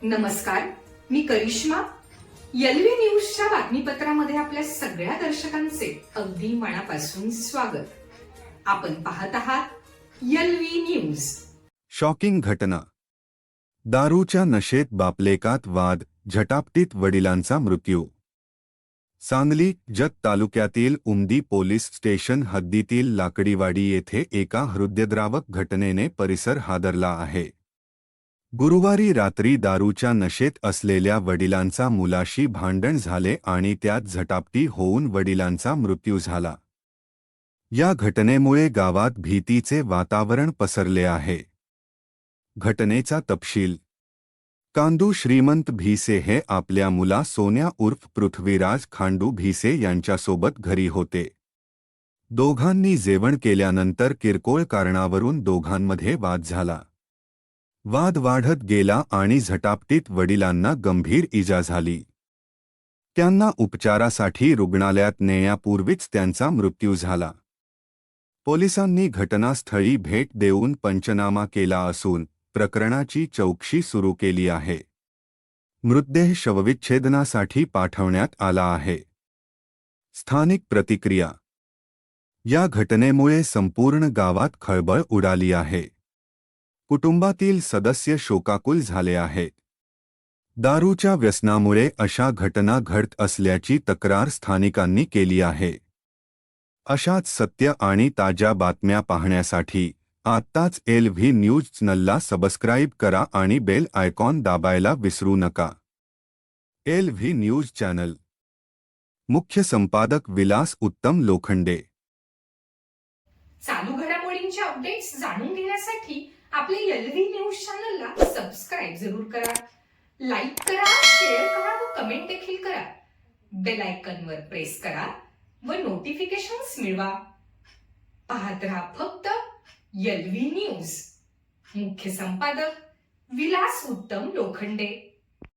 नमस्कार, मी करिश्मा. एलव्ही न्यूजच्या बातमीपत्रामध्ये आपल्या सगळ्या दर्शकांचे अगदी मनापासून स्वागत. आपण पाहत आहात एलव्ही न्यूज. शॉकिंग घटना. दारूच्या नशेत बापलेकात वाद, झटापटीत वडिलांचा मृत्यू. सांगली जत तालुक्यातील उमदी पोलीस स्टेशन हद्दीतील लाकडीवाडी येथे एका हृदयद्रावक घटनेने परिसर हादरला आहे. गुरुवारी रात्री दारूच्या नशेत असलेल्या वडिलांचा मुलाशी भांडण झाले आणि त्यात झटापटी होऊन वडिलांचा मृत्यू झाला. या घटनेमुळे गावात भीतीचे वातावरण पसरले आहे. घटनेचा तपशील. कांदू श्रीमंत भिसे हे आपल्या मुला सोन्या उर्फ पृथ्वीराज खांडू भिसे यांच्यासोबत घरी होते. दोघांनी जेवण केल्यानंतर किरकोळ कारणावरून दोघांमध्ये वाद झाला. वाद वाढत गेला आणि झटापटीत वडिलांना गंभीर इजा झाली. त्यांना उपचारासाठी रुग्णालयात नेण्यापूर्वीच त्यांचा मृत्यू झाला. पोलिसांनी घटनास्थळी भेट देऊन पंचनामा केला असून प्रकरणाची चौकशी सुरू केली आहे. मृतदेह शवविच्छेदनासाठी पाठवण्यात आला आहे. स्थानिक प्रतिक्रिया. या घटनेमुळे संपूर्ण गावात खळबळ उडाली आहे. कुटुंबातील सदस्य शोकाकुल झाले आहेत. दारूच्या व्यसनामुळे अशा घटना घडत असल्याची तक्रार स्थानिकांनी केली आहे. अशाच सत्य आणि ताज्या बातम्या पाहण्यासाठी आत्ताच एलव्ही न्यूज चॅनलला सबस्क्राईब करा आणि बेल आयकॉन दाबायला विसरू नका. LV news channel. मुख्य संपादक विलास उत्तम लोखंडे. चालू घडामोडींचे अपडेट्स जाणून घेण्यासाठी आपल्या एलव्ही न्यूज चॅनलला सबस्क्राईब जरूर करा. लाईक करा, शेअर करा व कमेंट देखील करा. बेल आयकॉनवर प्रेस करा व नोटिफिकेशन्स मिळवा. पाहत रहा फक्त एलव्ही न्यूज. मुख्य संपादक विलास उत्तम लोखंडे.